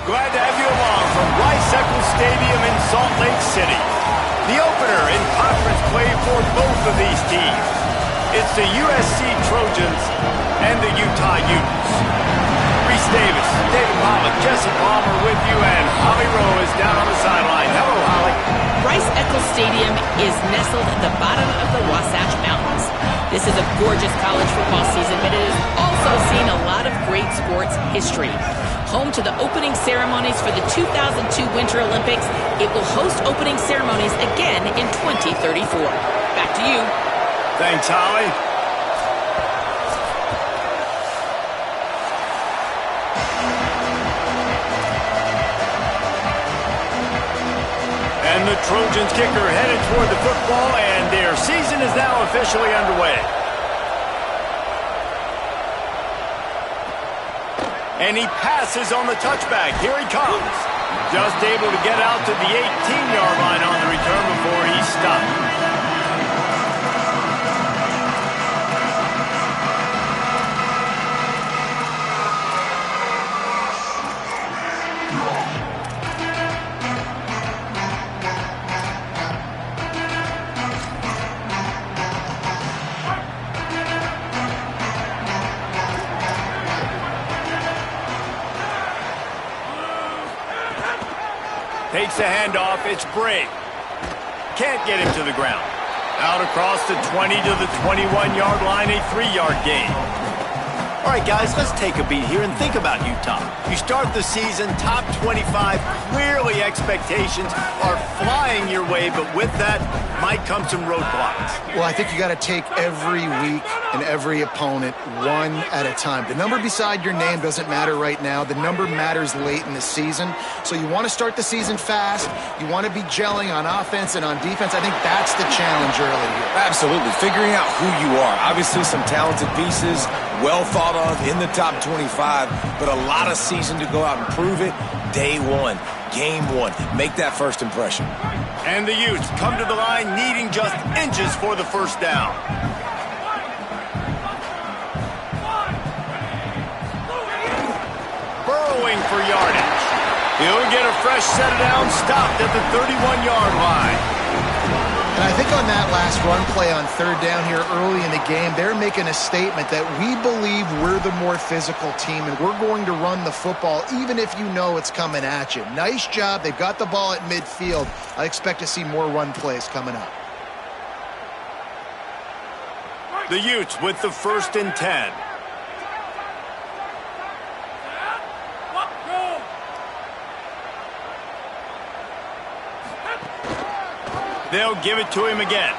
Glad to have you along from Rice-Eccles Stadium in Salt Lake City. The opener in conference play for both of these teams. It's the USC Trojans and the Utah Utes. Reese Davis, David Pollock, Jesse Palmer with you, and Holly Rowe is down on the sideline. Hello, Holly. Rice-Eccles Stadium is nestled at the bottom of the Wasatch Mountains. This is a gorgeous college football season, but it has also seen a lot of great sports history. Home to the opening ceremonies for the 2002 Winter Olympics, it will host opening ceremonies again in 2034. Back to you. Thanks, Holly. And the Trojans kicker headed toward the football, and their season is now officially underway. And he passes on the touchback. Here he comes. Just able to get out to the 18-yard line on the return before he's stopped. Takes the handoff, it's Bray. Can't get him to the ground. Out across the 20 to the 21-yard line, a 3-yard gain. All right, guys, let's take a beat here and think about Utah. You start the season top 25. Clearly expectations are flying your way, but with that might come some roadblocks. Well, I think you got to take every week and every opponent one at a time. The number beside your name doesn't matter right now. The number matters late in the season. So you want to start the season fast. You want to be gelling on offense and on defense. I think that's the challenge early here. Absolutely. Figuring out who you are. Obviously some talented pieces, well thought of in the top 25, but a lot of season to go out and prove it. Day one, game one. Make that first impression. And the Utes come to the line needing just inches for the first down. Burrowing for yardage. He'll get a fresh set of downs stopped at the 31-yard line. And I think on that last run play on third down here early in the game, they're making a statement that we believe we're the more physical team and we're going to run the football even if you know it's coming at you. Nice job. They've got the ball at midfield. I expect to see more run plays coming up. The Utes with the 1st and 10. They'll give it to him again.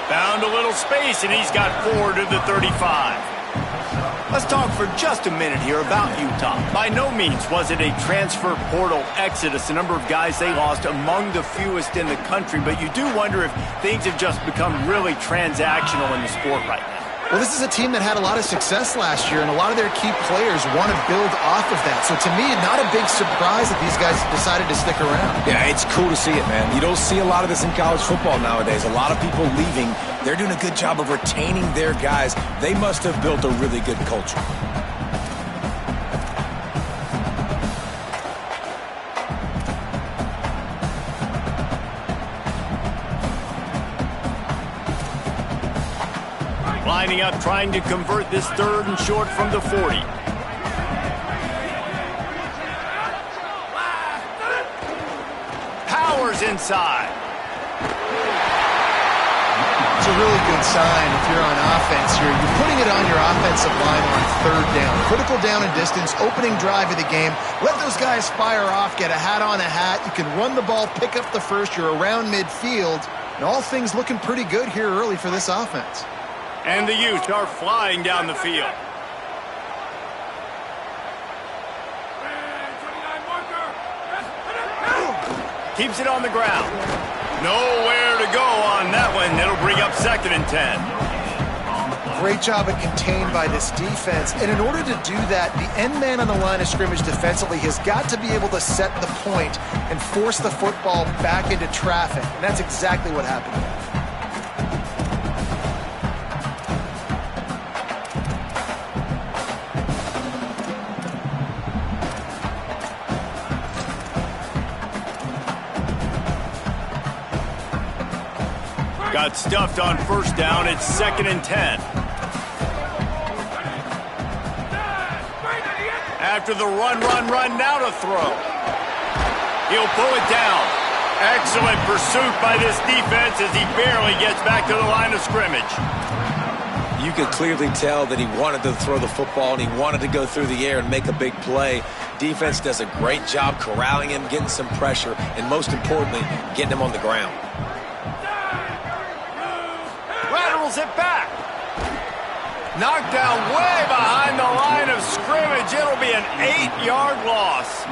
Found a little space, and he's got 4 to the 35. Let's talk for just a minute here about Utah. By no means was it a transfer portal exodus, the number of guys they lost among the fewest in the country, but you do wonder if things have just become really transactional in the sport right now. Well, this is a team that had a lot of success last year, and a lot of their key players want to build off of that. So to me, not a big surprise that these guys decided to stick around. Yeah, it's cool to see it, man. You don't see a lot of this in college football nowadays. A lot of people leaving. They're doing a good job of retaining their guys. They must have built a really good culture. Lining up, trying to convert this 3rd and short from the 40. Powers inside. It's a really good sign if you're on offense here. You're putting it on your offensive line on 3rd down. Critical down and distance, opening drive of the game. Let those guys fire off, get a hat on a hat. You can run the ball, pick up the first. You're around midfield. And all things looking pretty good here early for this offense. And the Utes are flying down the field. Keeps it on the ground. Nowhere to go on that one. It'll bring up 2nd and 10. Great job at contained by this defense. And in order to do that, the end man on the line of scrimmage defensively has got to be able to set the point and force the football back into traffic. And that's exactly what happened there. Got stuffed on first down. It's 2nd and 10. After the run, now to throw. He'll pull it down. Excellent pursuit by this defense as he barely gets back to the line of scrimmage. You could clearly tell that he wanted to throw the football and he wanted to go through the air and make a big play. Defense does a great job corralling him, getting some pressure, and most importantly, getting him on the ground. Rattles it back. Knocked down way behind the line of scrimmage. It'll be an 8-yard loss.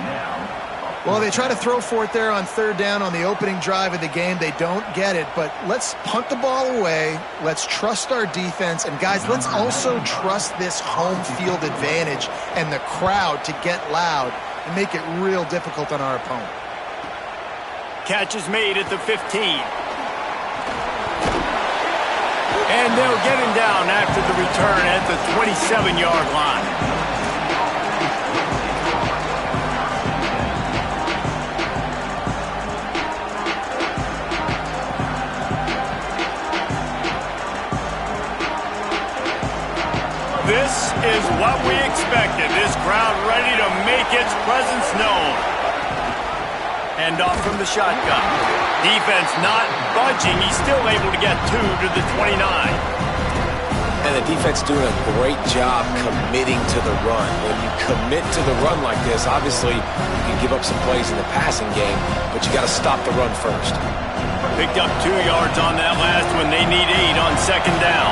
Well, they try to throw for it there on third down on the opening drive of the game. They don't get it, but let's punt the ball away. Let's trust our defense. And, guys, let's also trust this home field advantage and the crowd to get loud and make it real difficult on our opponent. Catch is made at the 15. And they'll get him down after the return at the 27-yard line. This is what we expected. This crowd ready to make its presence known. Hand off from the shotgun. Defense not budging. He's still able to get 2 to the 29. And the defense doing a great job committing to the run. When you commit to the run like this, obviously you can give up some plays in the passing game, but you got to stop the run first. Picked up 2 yards on that last one. They need 8 on 2nd down.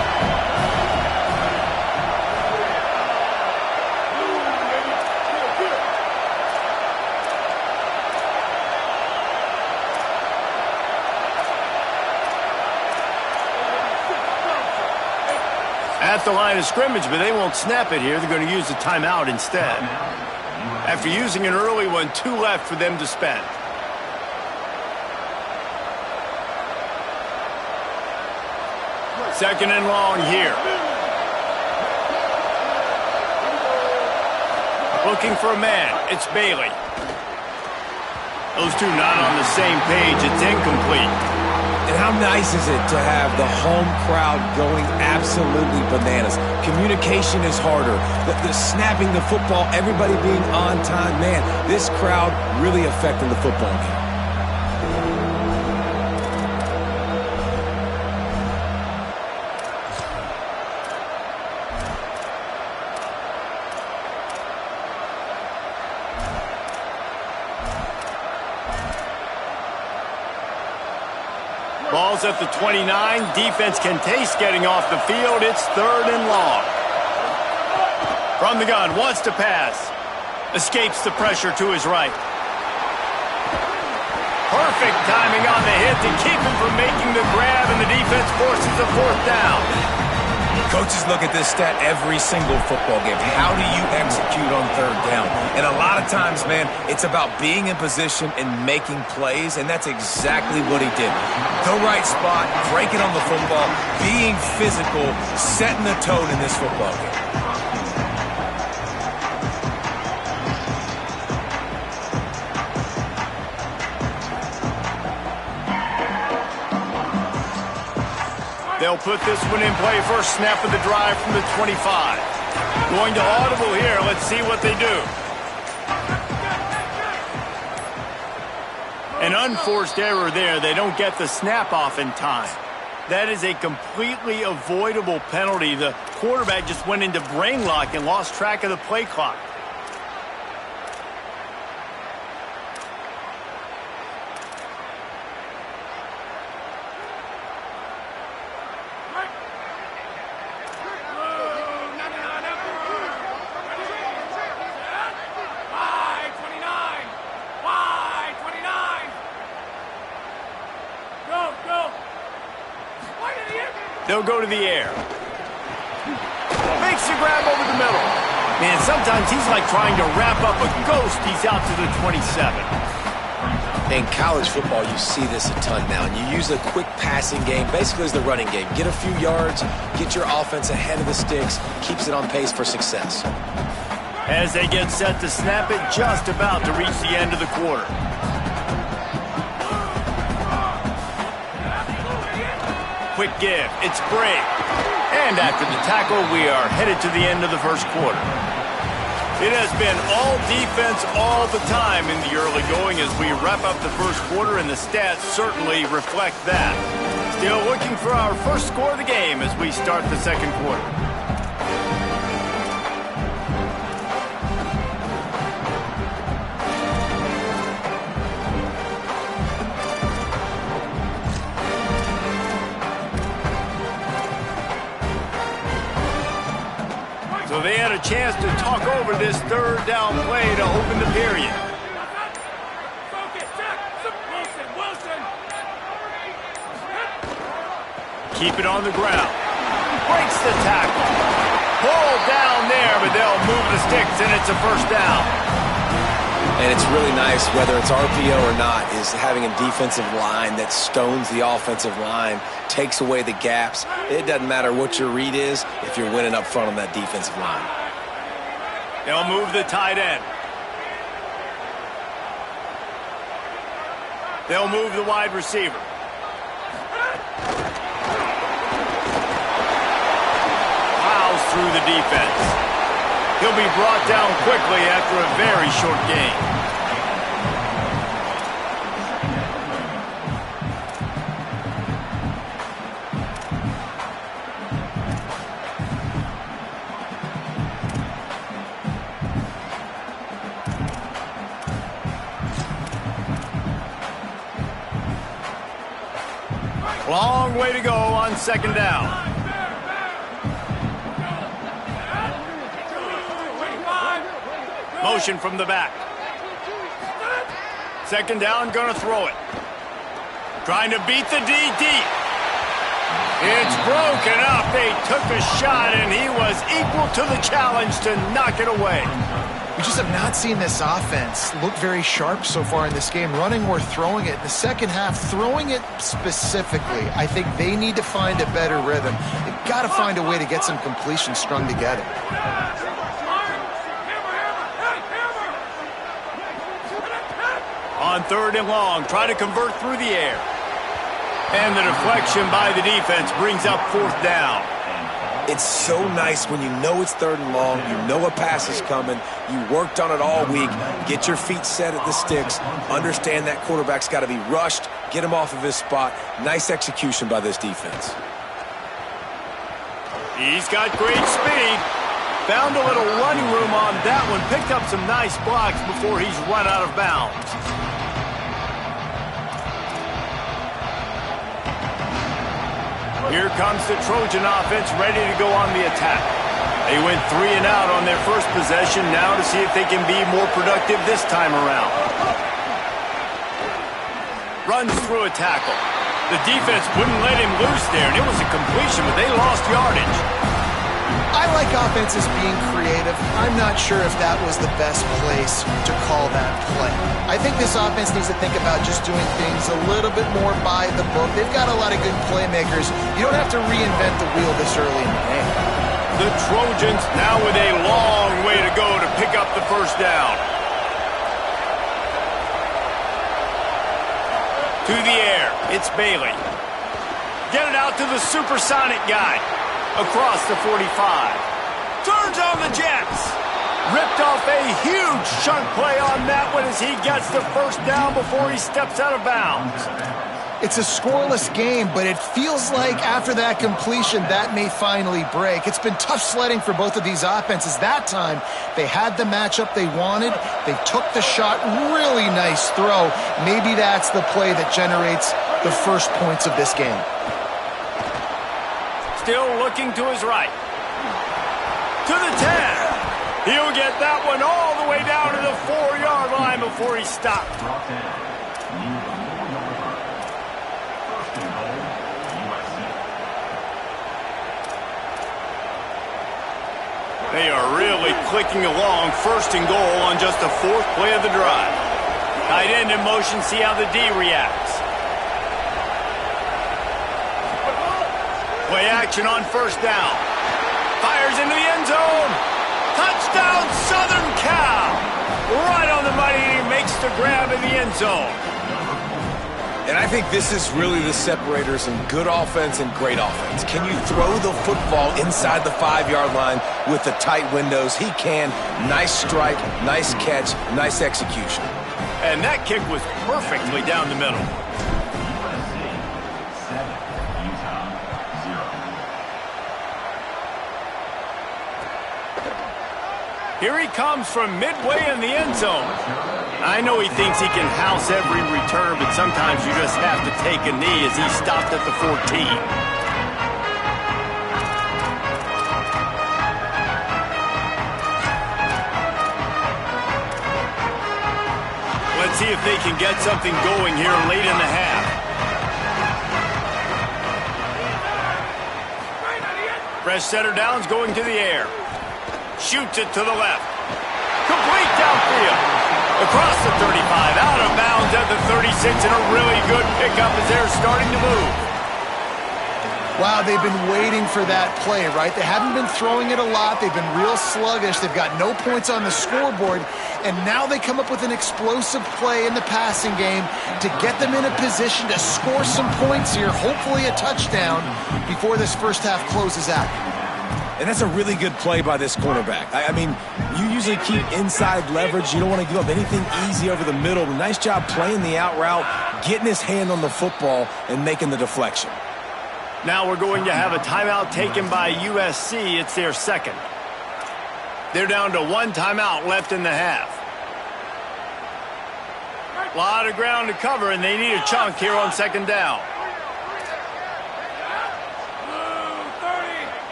At the line of scrimmage, but they won't snap it here. They're going to use the timeout instead. After using an early one, 2 left for them to spend. Second and long here. Looking for a man. It's Bailey. Those two not on the same page. It's incomplete. And how nice is it to have the home crowd going absolutely bananas? Communication is harder. The snapping the football, everybody being on time. Man, this crowd really affecting the football game. Ball's at the 29. Defense can taste getting off the field. It's 3rd and long. From the gun, wants to pass. Escapes the pressure to his right. Perfect timing on the hit to keep him from making the grab, and the defense forces a 4th down. Coaches look at this stat every single football game. How do you execute on 3rd down? And a lot of times, man, it's about being in position and making plays, and that's exactly what he did. The right spot, breaking on the football, being physical, setting the tone in this football game. They'll put this one in play. First snap of the drive from the 25. Going to audible here. Let's see what they do. An unforced error there. They don't get the snap off in time. That is a completely avoidable penalty. The quarterback just went into brain lock and lost track of the play clock. They'll go to the air. Makes the grab over the middle. Man, sometimes he's like trying to wrap up a ghost. He's out to the 27. In college football, you see this a ton now. And you use a quick passing game, basically as the running game. Get a few yards, get your offense ahead of the sticks, keeps it on pace for success. As they get set to snap it, just about to reach the end of the quarter. quick give. It's Brave. And after the tackle, we are headed to the end of the first quarter. It has been all defense all the time in the early going as we wrap up the first quarter, and the stats certainly reflect that. Still looking for our first score of the game as we start the second quarter. So they had a chance to talk over this third down play to open the period. Keep it on the ground. Breaks the tackle. Pulled down there, but they'll move the sticks, and it's a first down. And it's really nice, whether it's RPO or not, is having a defensive line that stones the offensive line, takes away the gaps. It doesn't matter what your read is if you're winning up front on that defensive line. They'll move the tight end. They'll move the wide receiver. Plows through the defense. He'll be brought down quickly after a very short gain. Long way to go on second down. Motion from the back. Second down, gonna throw it. Trying to beat the D deep. It's broken up. They took a shot, and he was equal to the challenge to knock it away. We just have not seen this offense look very sharp so far in this game, running or throwing it. In the second half, throwing it specifically, I think they need to find a better rhythm. They've got to find a way to get some completions strung together. On third and long, try to convert through the air. And the deflection by the defense brings up fourth down. It's so nice when you know it's third and long, you know a pass is coming, you worked on it all week, get your feet set at the sticks, understand that quarterback's got to be rushed, get him off of his spot. Nice execution by this defense. He's got great speed. Found a little running room on that one, picked up some nice blocks before he's run out of bounds. Here comes the Trojan offense ready to go on the attack. They went 3 and out on their first possession, now to see if they can be more productive this time around. Runs through a tackle. The defense wouldn't let him loose there, and it was a completion, but they lost yardage. I like offenses being creative. I'm not sure if that was the best place to call that play. I think this offense needs to think about just doing things a little bit more by the book. They've got a lot of good playmakers. You don't have to reinvent the wheel this early in the game. The Trojans now with a long way to go to pick up the first down. To the air, it's Bailey. Get it out to the supersonic guy. Across the 45. Turns on the Jets. Ripped off a huge chunk play on that one as he gets the first down before he steps out of bounds. It's a scoreless game, but it feels like after that completion, that may finally break. It's been tough sledding for both of these offenses. That time, they had the matchup they wanted. They took the shot. Really nice throw. Maybe that's the play that generates the first points of this game. Still looking to his right. To the 10. He'll get that one all the way down to the 4-yard line before he stopped. They are really clicking along, first and goal on just the 4th play of the drive. Tight end in motion, see how the D reacts. Play action on first down. Fires into the end zone. Touchdown, Southern Cal. Right on the money, he makes the grab in the end zone. And I think this is really the separators in good offense and great offense. Can you throw the football inside the 5-yard line with the tight windows? He can. Nice strike, nice catch, nice execution. And that kick was perfectly down the middle. Here he comes from midway in the end zone. I know he thinks he can house every return, but sometimes you just have to take a knee as he stopped at the 14. Let's see if they can get something going here late in the half. Fresh setter downs going to the air. Shoots it to the left. Complete downfield. Across the 35, out of bounds at the 36, and a really good pickup as they're starting to move. Wow, they've been waiting for that play, right? They haven't been throwing it a lot. They've been real sluggish. They've got no points on the scoreboard, and now they come up with an explosive play in the passing game to get them in a position to score some points here, hopefully a touchdown, before this first half closes out. And that's a really good play by this cornerback. I mean, you usually keep inside leverage. You don't want to give up anything easy over the middle. Nice job playing the out route, getting his hand on the football, and making the deflection. Now we're going to have a timeout taken by USC. It's their second. They're down to one timeout left in the half. A lot of ground to cover, and they need a chunk here on second down.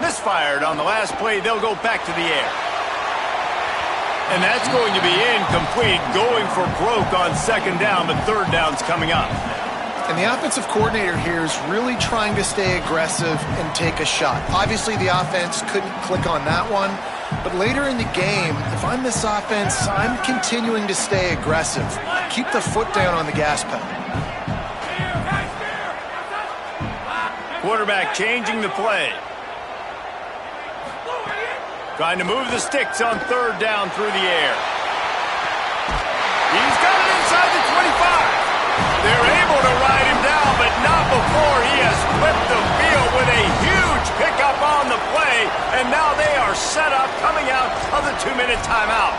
Misfired on the last play. They'll go back to the air. And that's going to be incomplete, going for broke on second down, but third down's coming up. And the offensive coordinator here is really trying to stay aggressive and take a shot. Obviously, the offense couldn't click on that one, but later in the game, if I'm this offense, I'm continuing to stay aggressive. Keep the foot down on the gas pedal. Quarterback changing the play. Trying to move the sticks on third down through the air. He's got it inside the 25. They're able to ride him down, but not before he has flipped the field with a huge pickup on the play, and now they are set up coming out of the 2-minute timeout.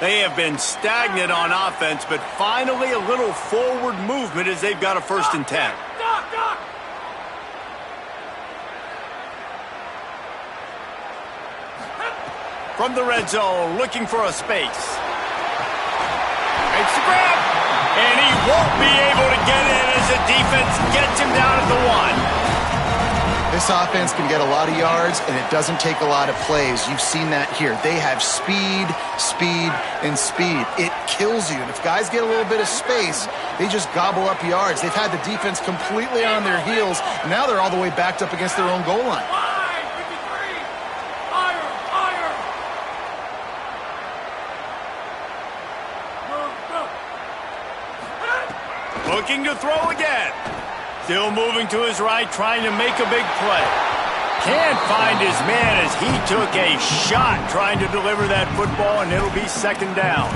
They have been stagnant on offense, but finally a little forward movement as they've got a 1st and 10. From the red zone, looking for a space. Makes the grab, and he won't be able to get in as the defense gets him down at the 1. This offense can get a lot of yards, and it doesn't take a lot of plays. You've seen that here. They have speed, speed, and speed. It kills you. And if guys get a little bit of space, they just gobble up yards. They've had the defense completely on their heels. Now they're all the way backed up against their own goal line. Looking to throw again. Still moving to his right, trying to make a big play. Can't find his man as he took a shot trying to deliver that football, and it'll be second down.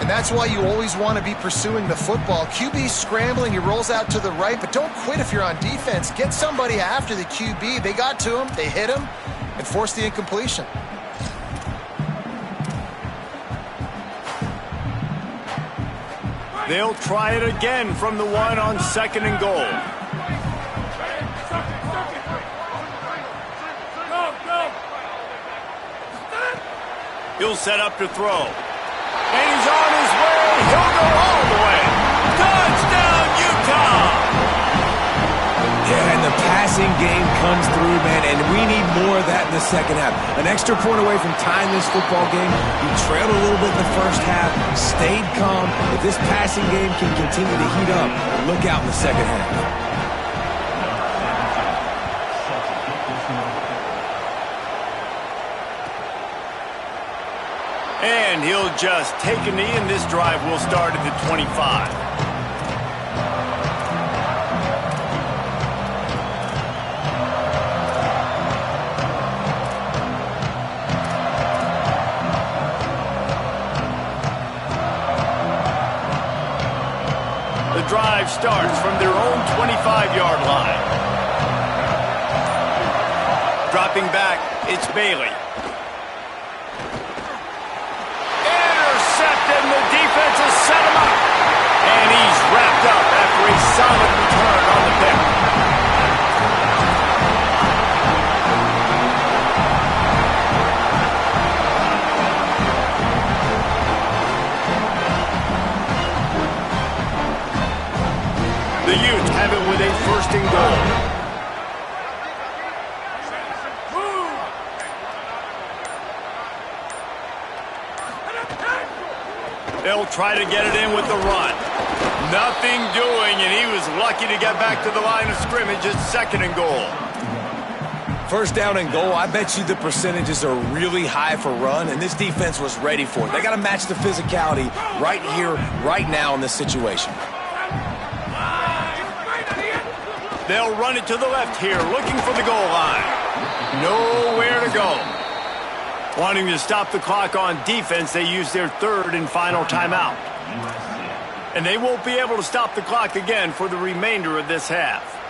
And that's why you always want to be pursuing the football. QB scrambling, he rolls out to the right, but don't quit if you're on defense. Get somebody after the QB. They got to him, they hit him, and forced the incompletion. They'll try it again from the 1 on 2nd and goal. He'll set up to throw. And he's on his way. He'll go all the way. Touchdown, Utah! Yeah, and the passing game comes through, man, and we need more of that in the second half. An extra point away from tying this football game. You trailed a little bit in the first half, stayed calm. If this passing game can continue to heat up, look out in the second half. And he'll just take a knee, and this drive will start at the 25. drive starts from their own 25-yard line. Dropping back, it's Bailey. Intercepted, and the defense has set him up. And he's wrapped up after a solid return on the pick. The Utes have it with a 1st and goal. They'll try to get it in with the run. Nothing doing, and he was lucky to get back to the line of scrimmage at 2nd and goal. 1st down and goal, I bet you the percentages are really high for run, and this defense was ready for it. They got to match the physicality right here, right now in this situation. They'll run it to the left here, looking for the goal line. Nowhere to go. Wanting to stop the clock on defense, they use their 3rd and final timeout. And they won't be able to stop the clock again for the remainder of this half.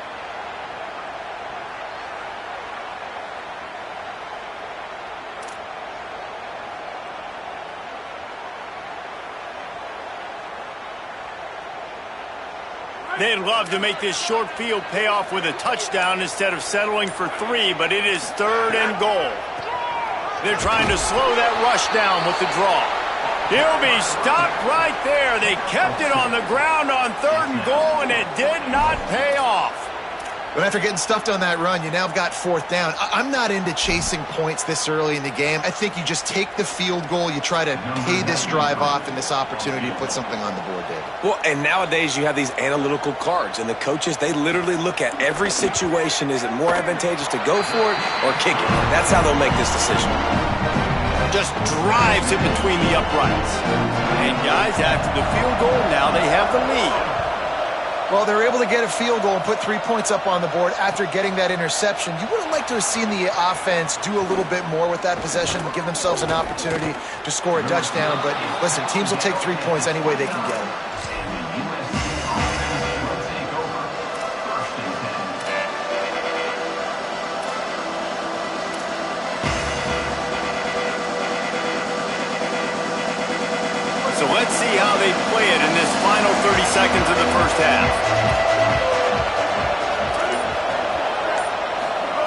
They'd love to make this short field pay off with a touchdown instead of settling for 3, but it is 3rd and goal. They're trying to slow that rush down with the draw. He'll be stopped right there. They kept it on the ground on 3rd and goal, and it did not pay off. But after getting stuffed on that run, you now have got 4th down. I'm not into chasing points this early in the game. I think you just take the field goal. You try to pay this drive off and this opportunity to put something on the board, David. Well, and nowadays you have these analytical cards, and the coaches, they literally look at every situation. Is it more advantageous to go for it or kick it? That's how they'll make this decision. Just drives it between the uprights. And guys, after the field goal, now they have the lead. Well, they're able to get a field goal and put 3 points up on the board after getting that interception. You would have liked to have seen the offense do a little bit more with that possession and give themselves an opportunity to score a touchdown. But listen, teams will take 3 points any way they can get it. So let's see how they play it in this final 30 seconds of the first half.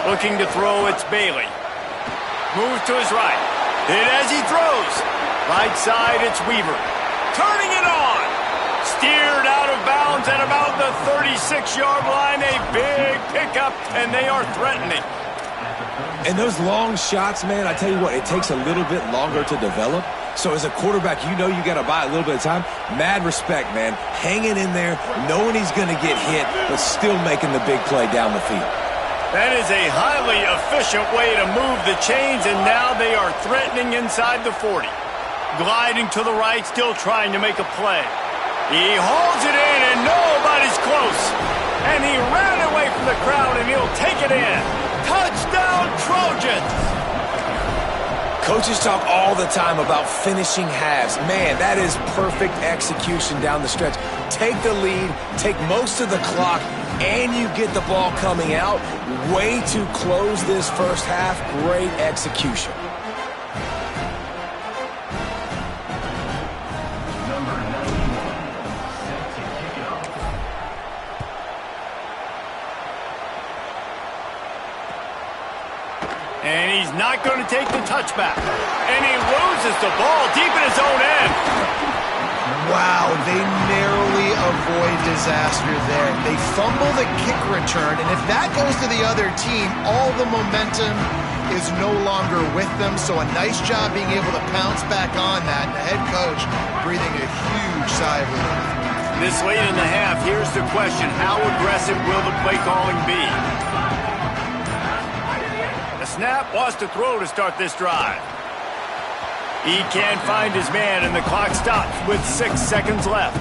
Looking to throw, it's Bailey. Moves to his right. Hit as he throws. Right side, it's Weaver. Turning it on. Steered out of bounds at about the 36-yard line. A big pickup, and they are threatening. And those long shots, man, I tell you what, it takes a little bit longer to develop. So as a quarterback, you know you got to buy a little bit of time. Mad respect, man. Hanging in there, knowing he's going to get hit, but still making the big play down the field. That is a highly efficient way to move the chains, and now they are threatening inside the 40. Gliding to the right, still trying to make a play. He hauls it in, and nobody's close. And he ran away from the crowd, and he'll take it in. Touchdown, Trojans! Coaches talk all the time about finishing halves. Man, that is perfect execution down the stretch. Take the lead, take most of the clock, and you get the ball coming out. Way to close this first half. Great execution. And he's not going to take the touchback. And he loses the ball deep in his own end. Wow, they narrowly avoid disaster there. They fumble the kick return, and if that goes to the other team, all the momentum is no longer with them. So a nice job being able to pounce back on that. And the head coach breathing a huge sigh of relief. This late in the half, here's the question. How aggressive will the play calling be? Snap, wants to throw to start this drive. He can't find his man, and the clock stops with 6 seconds left.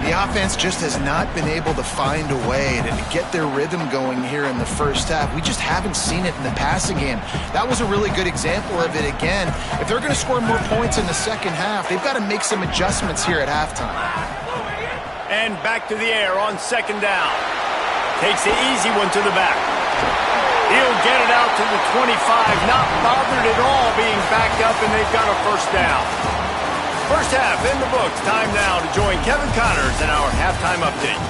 The offense just has not been able to find a way to get their rhythm going here in the first half. We just haven't seen it in the passing game. That was a really good example of it again. If they're going to score more points in the second half, they've got to make some adjustments here at halftime. And back to the air on second down. Takes the easy one to the back. He'll get it out to the 25, not bothered at all being backed up, and they've got a first down. First half in the books. Time now to join Kevin Connors in our halftime update.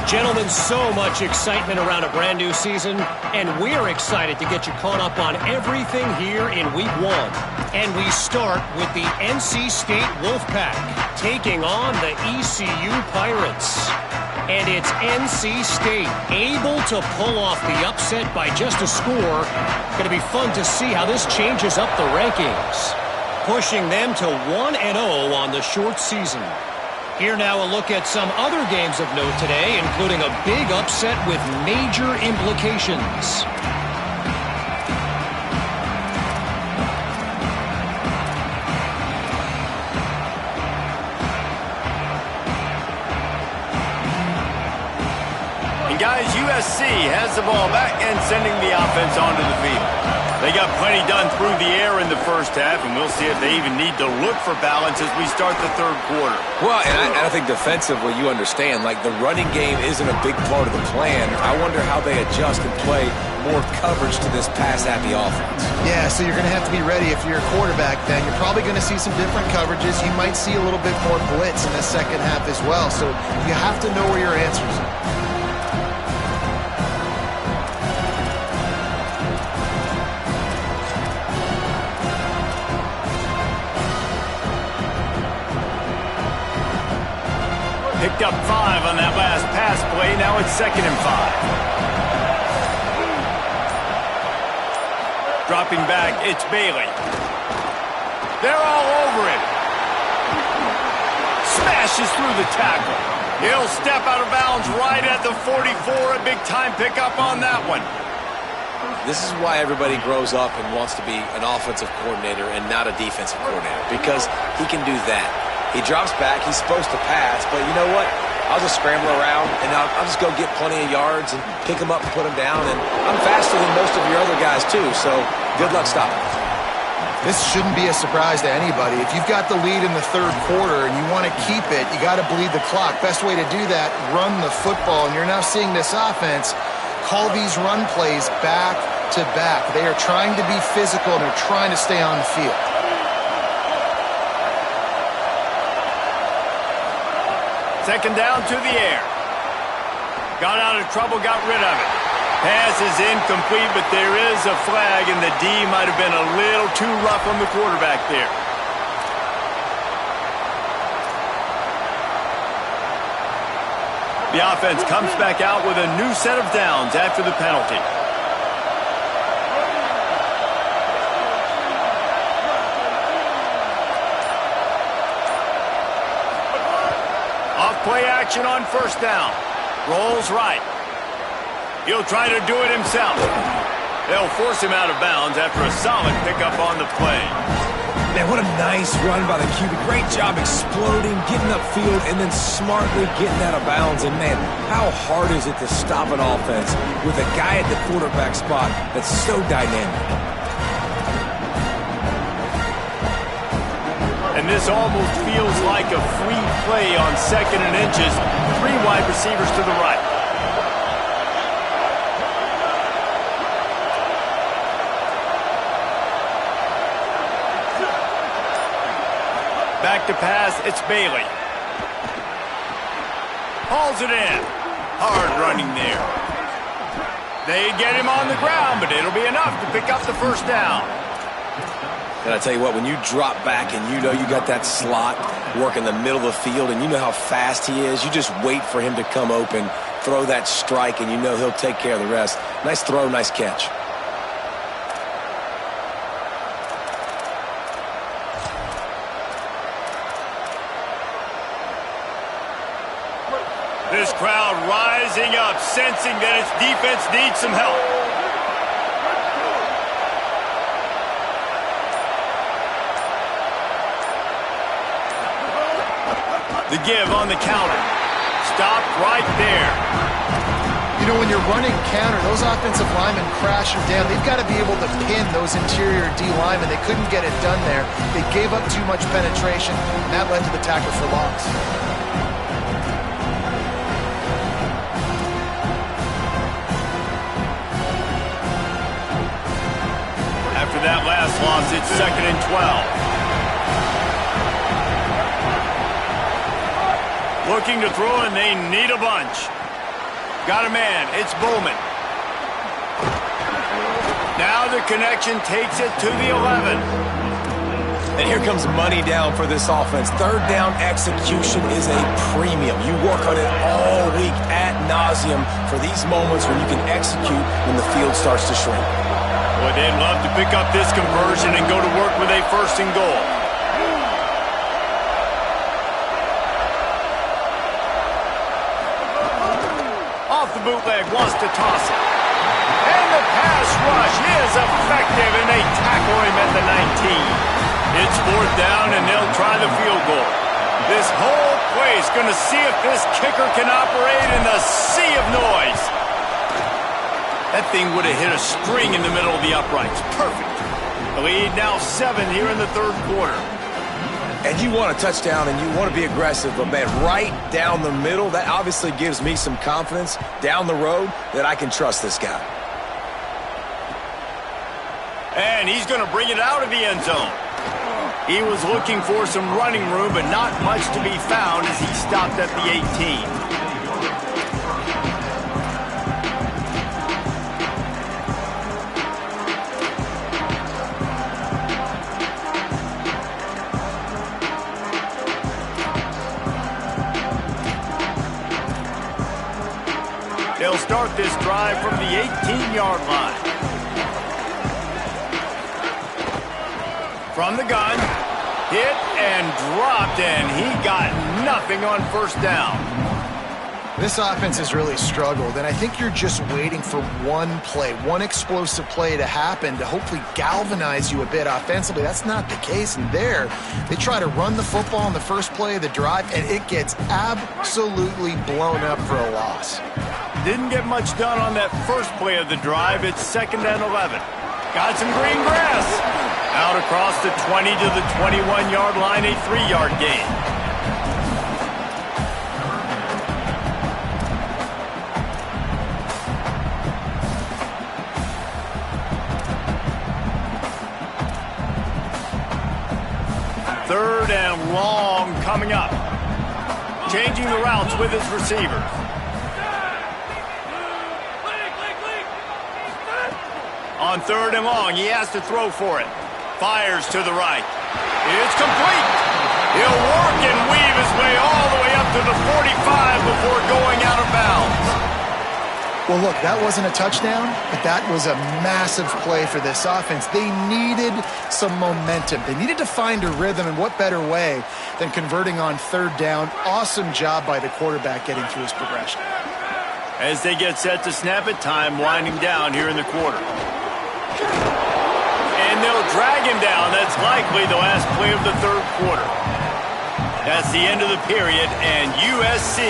Gentlemen, so much excitement around a brand new season, and we're excited to get you caught up on everything here in Week 1. And we start with the NC State Wolfpack taking on the ECU Pirates. And it's NC State able to pull off the upset by just a score. Going to be fun to see how this changes up the rankings, pushing them to 1-0 on the short season. Here now a look at some other games of note today, including a big upset with major implications. And guys, USC has the ball back and sending the offense onto the field. They got plenty done through the air in the first half, and we'll see if they even need to look for balance as we start the third quarter. Well, and I think defensively, you understand, like the running game isn't a big part of the plan. I wonder how they adjust and play more coverage to this pass-happy offense. Yeah, so you're going to have to be ready if you're a quarterback then. You're probably going to see some different coverages. You might see a little bit more blitz in the second half as well, so you have to know where your answers are. Picked up 5 on that last pass play. Now it's 2nd and 5. Dropping back, it's Bailey. They're all over him. Smashes through the tackle. He'll step out of bounds right at the 44. A big time pickup on that one. This is why everybody grows up and wants to be an offensive coordinator and not a defensive coordinator, because he can do that. He drops back. He's supposed to pass, but you know what? I'll just scramble around, and I'll just go get plenty of yards and pick him up and put him down. And I'm faster than most of your other guys, too, so good luck stopping. This shouldn't be a surprise to anybody. If you've got the lead in the third quarter and you want to keep it, you got to bleed the clock. Best way to do that, run the football. And you're now seeing this offense call these run plays back to back. They are trying to be physical, and they're trying to stay on the field. Second down to the air. Got out of trouble, got rid of it. Pass is incomplete, but there is a flag, and the D might have been a little too rough on the quarterback there. The offense comes back out with a new set of downs after the penalty. Play action on first down. Rolls right. He'll try to do it himself. They'll force him out of bounds after a solid pickup on the play. Man, what a nice run by the QB. Great job exploding, getting upfield, and then smartly getting out of bounds. And, man, how hard is it to stop an offense with a guy at the quarterback spot that's so dynamic? And this almost feels like a free play on 2nd and inches. 3 wide receivers to the right. Back to pass, it's Bailey. Hauls it in. Hard running there. They get him on the ground, but it'll be enough to pick up the first down. And I tell you what, when you drop back and you know you got that slot work in the middle of the field and you know how fast he is, you just wait for him to come open, throw that strike, and you know he'll take care of the rest. Nice throw, nice catch. This crowd rising up, sensing that its defense needs some help. The give on the counter. Stopped right there. You know, when you're running counter, those offensive linemen crashing down. They've got to be able to pin those interior D linemen. They couldn't get it done there. They gave up too much penetration, and that led to the tackle for loss. loss. It's 2nd and 12. Looking to throw, and they need a bunch. Got a man. It's Bowman. Now the connection takes it to the 11. And here comes money down for this offense. Third down execution is a premium. You work on it all week ad nauseum for these moments when you can execute when the field starts to shrink. Boy, they'd love to pick up this conversion and go to work with a 1st and goal. Off the bootleg, wants to toss it. And the pass rush is effective, and they tackle him at the 19. It's 4th down, and they'll try the field goal. This whole play is going to see if this kicker can operate in the sea of noise. That thing would have hit a string in the middle of the uprights. Perfect. The lead now 7 here in the 3rd quarter. And you want a touchdown, and you want to be aggressive, but, man, right down the middle, that obviously gives me some confidence down the road that I can trust this guy. And he's going to bring it out of the end zone. He was looking for some running room, but not much to be found as he stopped at the 18. They'll start this drive from the 18-yard line. From the gun, hit and dropped, and he got nothing on 1st down. This offense has really struggled, and I think you're just waiting for one play, one explosive play to happen to hopefully galvanize you a bit offensively. That's not the case, and there, they try to run the football on the first play of the drive, and it gets absolutely blown up for a loss. Didn't get much done on that first play of the drive. It's 2nd and 11. Got some green grass. Out across the 20 to the 21-yard line, a 3-yard gain. Third and long coming up. Changing the routes with his receivers. On 3rd and long, he has to throw for it. Fires to the right. It's complete. He'll work and weave his way all the way up to the 45 before going out of bounds. Well, look, that wasn't a touchdown, but that was a massive play for this offense. They needed some momentum. They needed to find a rhythm, and what better way than converting on 3rd down. Awesome job by the quarterback getting through his progression. As they get set to snap it, time winding down here in the quarter. And they'll drag him down. That's likely the last play of the 3rd quarter. That's the end of the period, and USC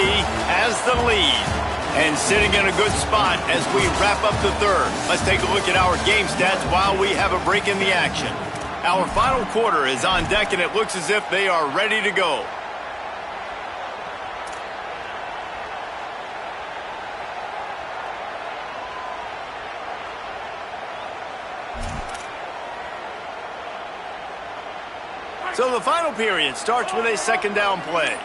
has the lead. And sitting in a good spot as we wrap up the 3rd. Let's take a look at our game stats while we have a break in the action. Our final quarter is on deck, and it looks as if they are ready to go. So the final period starts with a 2nd down play.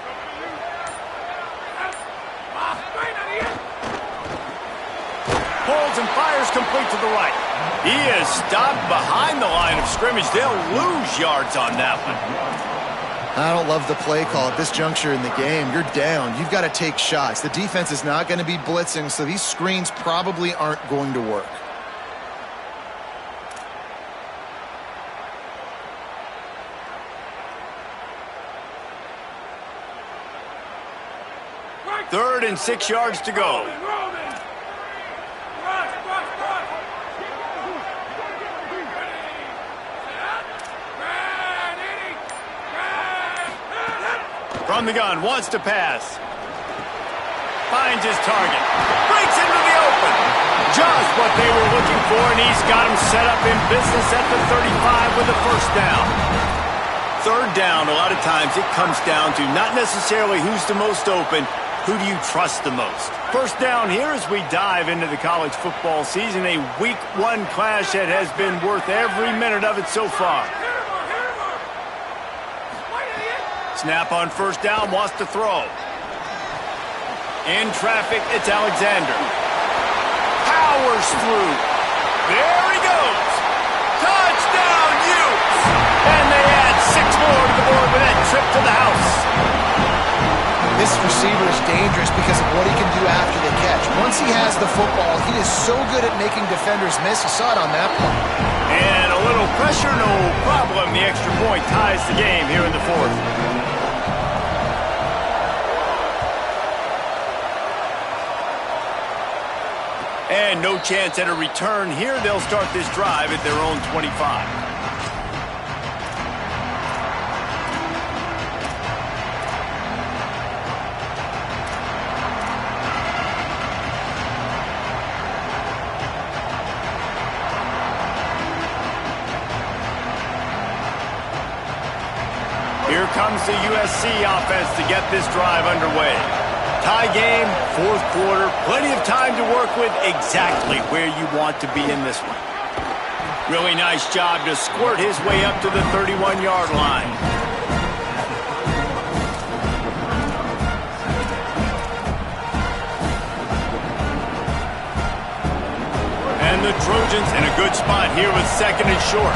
Pulls and fires complete to the right. He is stopped behind the line of scrimmage. They'll lose yards on that one. I don't love the play call at this juncture in the game. You're down. You've got to take shots. The defense is not going to be blitzing, so these screens probably aren't going to work. Third and 6 yards to go. From the gun, wants to pass. Finds his target. Breaks into the open. Just what they were looking for, and he's got him set up in business at the 35 with a 1st down. 3rd down, a lot of times it comes down to not necessarily who's the most open, Who do you trust the most? First down here as we dive into the college football season. A Week 1 clash that has been worth every minute of it so far. Snap on first down, wants to throw. In traffic, it's Alexander. Powers through. There he goes. Touchdown, Utes! And they add 6 more to the board with that trip to the house. This receiver is dangerous because of what he can do after the catch. Once he has the football, he is so good at making defenders miss. You saw it on that play. And a little pressure, no problem. The extra point ties the game here in the fourth. And no chance at a return here. They'll start this drive at their own 25. Here comes the USC offense to get this drive underway. Tie game, fourth quarter, plenty of time to work with, exactly where you want to be in this one. Really nice job to squirt his way up to the 31-yard line. And the Trojans in a good spot here with second and short.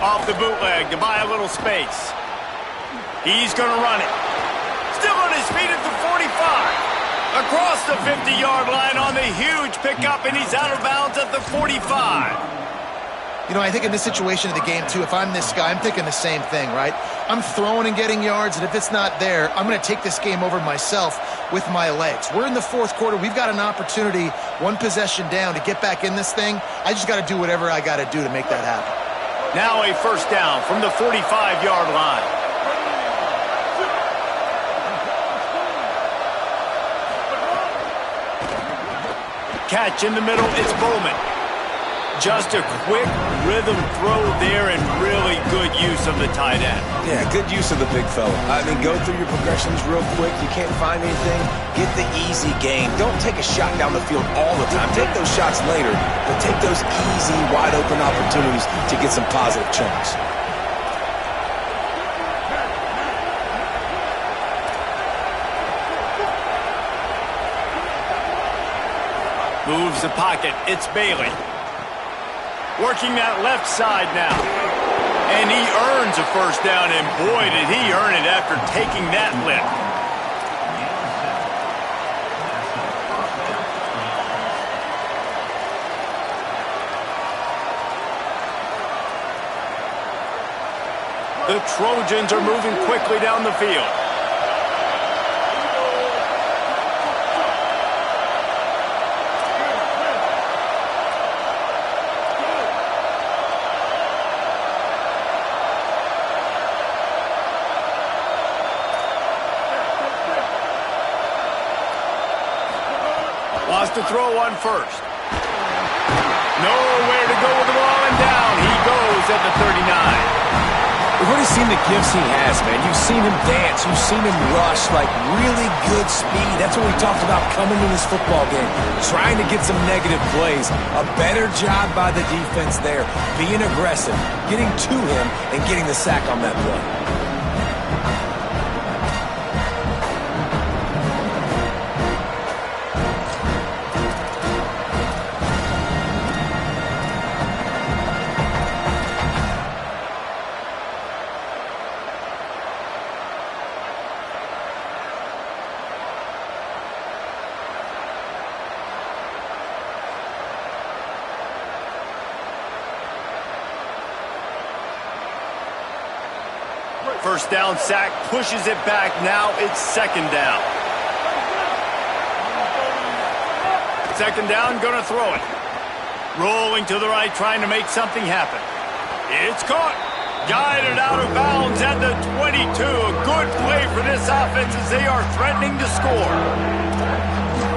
Off the bootleg to buy a little space. He's going to run it. Still on his feet at the 45. Across the 50-yard line on the huge pickup, and he's out of bounds at the 45. You know, I think in this situation of the game, too, if I'm this guy, I'm thinking the same thing, right? I'm throwing and getting yards, and if it's not there, I'm going to take this game over myself with my legs. We're in the fourth quarter. We've got an opportunity, one possession down, to get back in this thing. I just got to do whatever I got to do to make that happen. Now a first down from the 45-yard line. Catch in the middle, it's Bowman. Just a quick rhythm throw there and really good use of the tight end. Yeah, good use of the big fella. I mean, go through your progressions real quick. You can't find anything, get the easy gain. Don't take a shot down the field all the time. Take those shots later, but take those easy, wide-open opportunities to get some positive chunks. Moves the pocket. It's Bailey. Working that left side now. And he earns a first down, and boy, did he earn it after taking that lift. The Trojans are moving quickly down the field. Wants to throw on first. Nowhere to go with the ball, and down he goes at the 39. We've already seen the gifts he has, man. You've seen him dance. You've seen him rush, like really good speed. That's what we talked about coming to this football game. Trying to get some negative plays. A better job by the defense there. Being aggressive, getting to him, and getting the sack on that play. First down sack, pushes it back. Now it's second down. Second down, gonna throw it. Rolling to the right, trying to make something happen. It's caught. Guided out of bounds at the 22. A good play for this offense as they are threatening to score.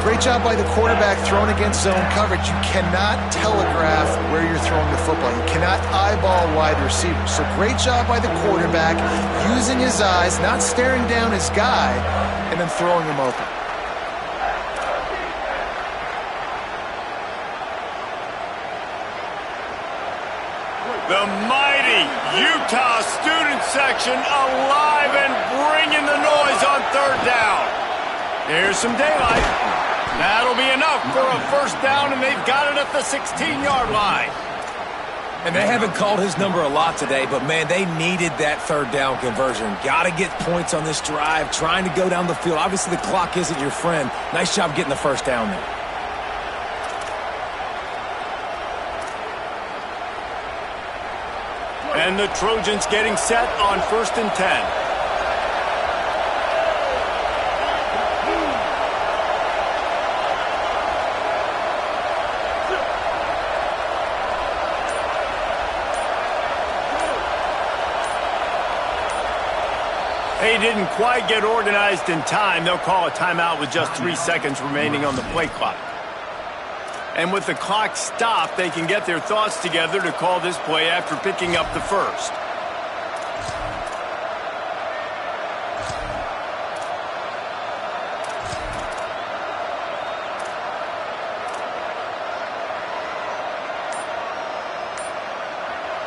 Great job by the quarterback throwing against zone coverage. You cannot telegraph where you're throwing the football. You cannot eyeball wide receivers. So great job by the quarterback using his eyes, not staring down his guy, and then throwing him open. The mighty Utah student section alive and bringing the noise on third down. Here's some daylight. That'll be enough for a first down, and they've got it at the 16-yard line. And they haven't called his number a lot today, but, man, they needed that third down conversion. Got to get points on this drive, trying to go down the field. Obviously, the clock isn't your friend. Nice job getting the first down there. And the Trojans getting set on 1st and 10. They didn't quite get organized in time. They'll call a timeout with just 3 seconds remaining on the play clock. And with the clock stopped, they can get their thoughts together to call this play after picking up the first.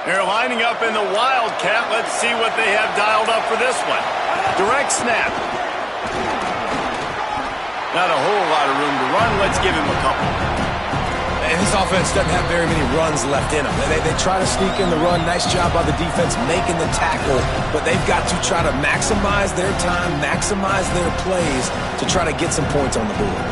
They're lining up in the Wildcat. Let's see what they have dialed up for this one. Direct snap. Not a whole lot of room to run. Let's give him a couple. And this offense doesn't have very many runs left in them. They try to sneak in the run. Nice job by the defense making the tackle. But they've got to try to maximize their time, maximize their plays to try to get some points on the board.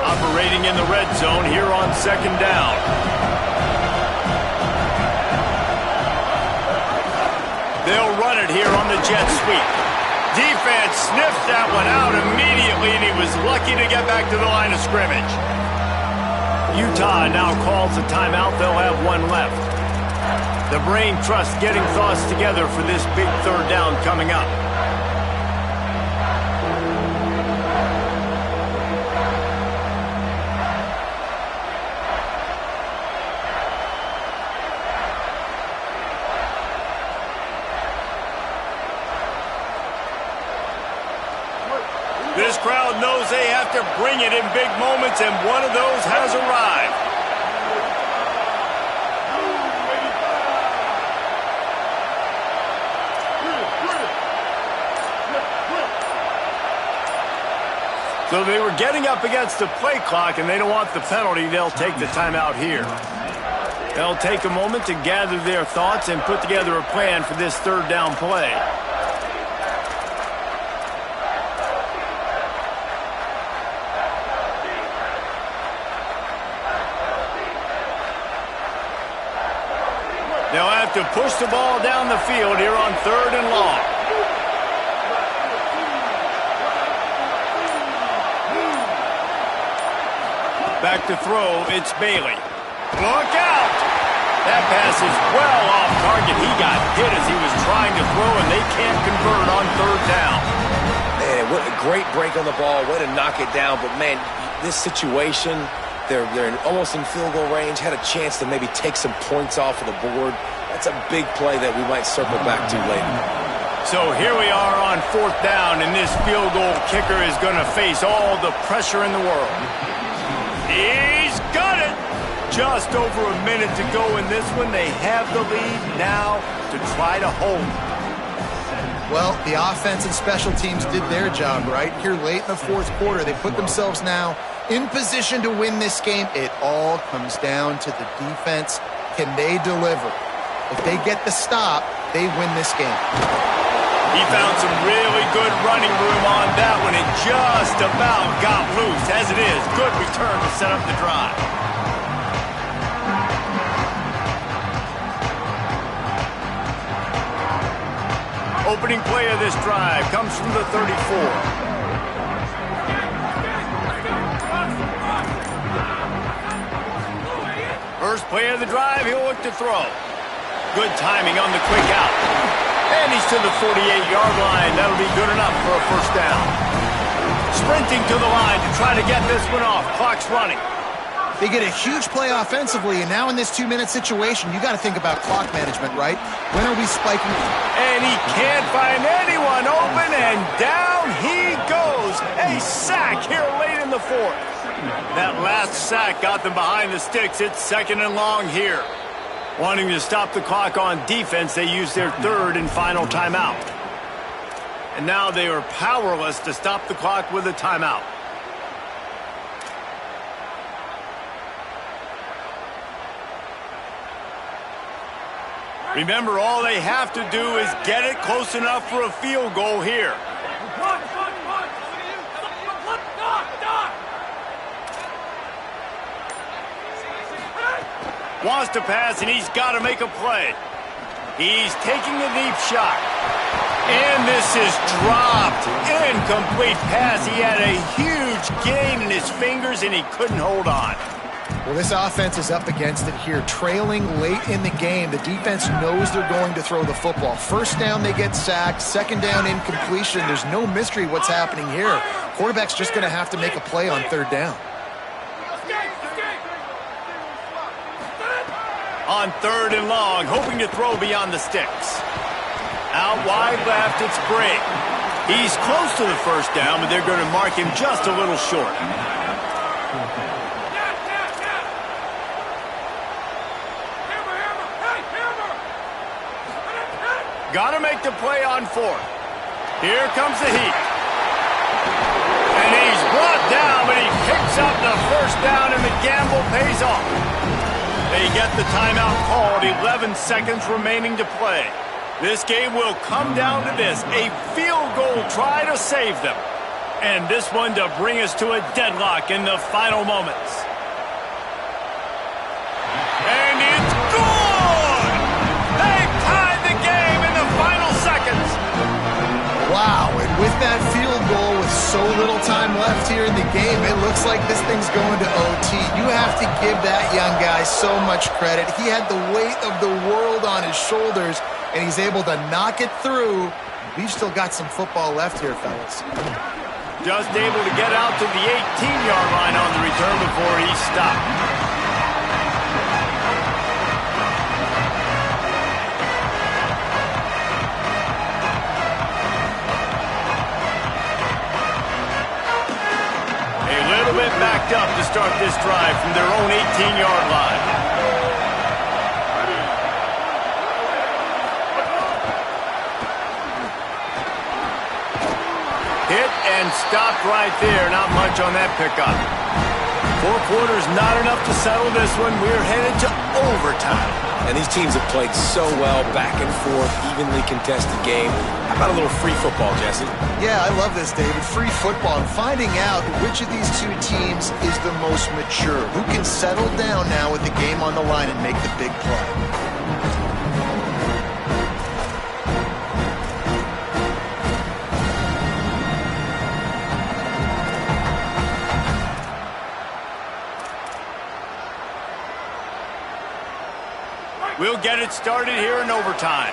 Operating in the red zone here on 2nd down. They'll run it here on the jet sweep. Defense sniffed that one out immediately, and he was lucky to get back to the line of scrimmage. Utah now calls a timeout. They'll have one left. The brain trust getting thoughts together for this big third down coming up. This crowd knows they have to bring it in big moments, and one of those has arrived. So they were getting up against the play clock, and they don't want the penalty. They'll take the timeout here. They'll take a moment to gather their thoughts and put together a plan for this third down play. They'll have to push the ball down the field here on 3rd and long. Back to throw, it's Bailey. Look out! That pass is well off target. He got hit as he was trying to throw, and they can't convert on 3rd down. Man, what a great break on the ball. Way to knock it down. But, man, this situation, they're almost in field goal range, had a chance to maybe take some points off of the board. That's a big play that we might circle back to later. So here we are on 4th down, and this field goal kicker is going to face all the pressure in the world. He's got it! Just over a minute to go in this one. They have the lead now to try to hold it. Well, the offense and special teams did their job right here late in the 4th quarter. They put themselves now in position to win this game. It all comes down to the defense. Can they deliver? If they get the stop, they win this game. He found some really good running room on that one. It just about got loose. As it is, good return to set up the drive. Opening play of this drive comes from the 34. First play of the drive, he'll look to throw. Good timing on the quick out. And he's to the 48-yard line. That'll be good enough for a first down. Sprinting to the line to try to get this one off. Clock's running. They get a huge play offensively, and now in this 2-minute situation, you got to think about clock management, right? When are we spiking? And he can't find anyone open, and down he goes. A sack here late in the fourth. That last sack got them behind the sticks. It's 2nd and long here. Wanting to stop the clock on defense, they use their 3rd and final timeout. And now they are powerless to stop the clock with a timeout. Remember, all they have to do is get it close enough for a field goal here. Wants to pass, and he's got to make a play. He's taking the deep shot. And this is dropped. Incomplete pass. He had a huge gain in his fingers, and he couldn't hold on. Well, this offense is up against it here. Trailing late in the game. The defense knows they're going to throw the football. First down, they get sacked. Second down, incompletion. There's no mystery what's happening here. Quarterback's just going to have to make a play on 3rd down. On 3rd and long, hoping to throw beyond the sticks. Out wide left, it's Bray. He's close to the first down, but they're going to mark him just a little short. Got to make the play on 4th. Here comes the heat. And he's brought down, but he picks up the first down, and the gamble pays off. They get the timeout called, 11 seconds remaining to play. This game will come down to this, a field goal try to save them. And this one to bring us to a deadlock in the final moments. And it's good! They've tied the game in the final seconds. Wow, and with that field goal with so little time left here in the game, it looks like this thing's going to OT. You have to give that young guy so much credit. He had the weight of the world on his shoulders, and he's able to knock it through. We've still got some football left here, fellas. Just able to get out to the 18-yard line on the return before he stopped. Backed up to start this drive from their own 18-yard line. Hit and stopped right there. Not much on that pickup. 4 quarters, not enough to settle this one. We're headed to overtime. And these teams have played so well, back and forth, evenly contested game. How about a little free football, Jesse? Yeah, I love this, David. Free football. And finding out which of these 2 teams is the most mature. Who can settle down now with the game on the line and make the big play. We'll get it started here in overtime.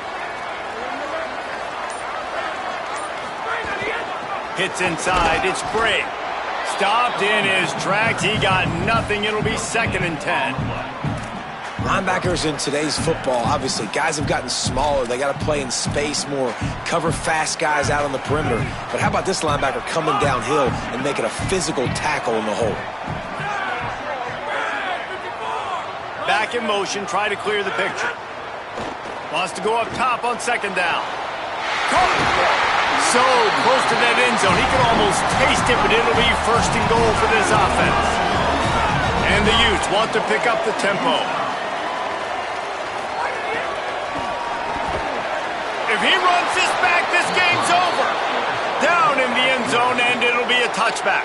Hits inside. It's Bray. Stopped in his tracks. He got nothing. It'll be 2nd and 10. Linebackers in today's football, obviously, guys have gotten smaller. They got to play in space more, cover fast guys out on the perimeter. But how about this linebacker coming downhill and making a physical tackle in the hole? Back in motion, try to clear the picture. Wants to go up top on 2nd down. Caught! So close to that end zone. He can almost taste it, but it'll be 1st and goal for this offense. And the Utes want to pick up the tempo. If he runs this back, this game's over. Down in the end zone, and it'll be a touchback.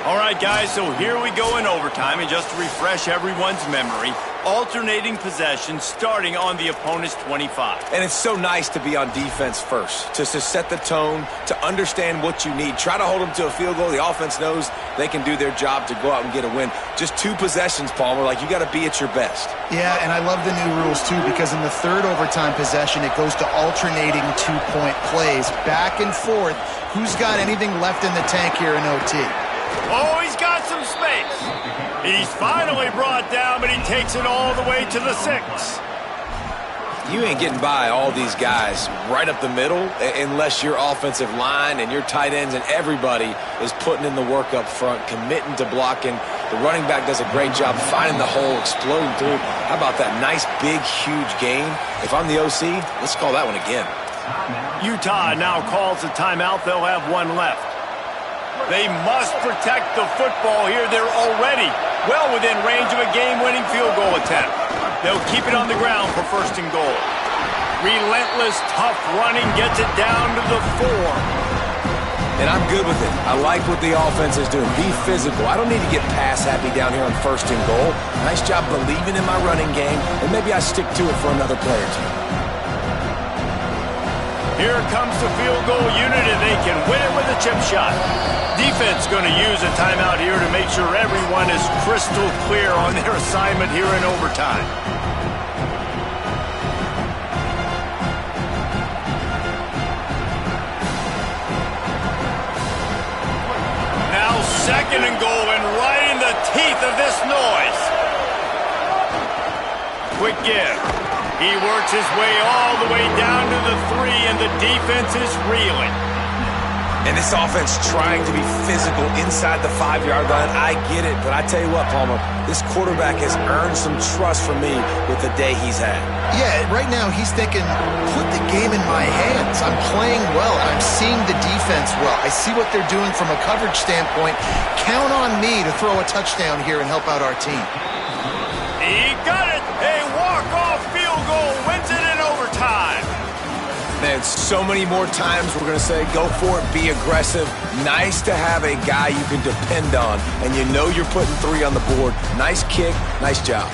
All right, guys, so here we go in overtime, and just to refresh everyone's memory, alternating possession starting on the opponent's 25. And it's so nice to be on defense first, just to set the tone, to understand what you need. Try to hold them to a field goal. The offense knows they can do their job to go out and get a win. Just 2 possessions, Palmer. Like, you got to be at your best. Yeah, and I love the new rules, too, because in the third overtime possession, it goes to alternating 2-point plays, back and forth. Who's got anything left in the tank here in OT? Oh, he's got some space. He's finally brought down, but he takes it all the way to the 6. You ain't getting by all these guys right up the middle unless your offensive line and your tight ends and everybody is putting in the work up front, committing to blocking. The running back does a great job finding the hole, exploding through. How about that nice, big, huge gain? If I'm the OC, let's call that one again. Utah now calls a timeout. They'll have 1 left. They must protect the football here. They're already well within range of a game-winning field goal attempt. They'll keep it on the ground for 1st and goal. Relentless, tough running gets it down to the 4. And I'm good with it. I like what the offense is doing. Be physical. I don't need to get pass happy down here on 1st and goal. Nice job believing in my running game, and maybe I stick to it for another play or 2. Here comes the field goal unit, and they can win it with a chip shot. Defense going to use a timeout here to make sure everyone is crystal clear on their assignment here in overtime. Now 2nd and goal, and right in the teeth of this noise. Quick give. He works his way all the way down to the 3, and the defense is reeling. And this offense trying to be physical inside the 5-yard line. I get it, but I tell you what, Palmer, this quarterback has earned some trust from me with the day he's had. Yeah, right now he's thinking, put the game in my hands. I'm playing well, and I'm seeing the defense well. I see what they're doing from a coverage standpoint. Count on me to throw a touchdown here and help out our team. He got it! A walk-off field goal wins it in overtime. Man, so many more times we're going to say, go for it, be aggressive. Nice to have a guy you can depend on, and you know you're putting 3 on the board. Nice kick, nice job.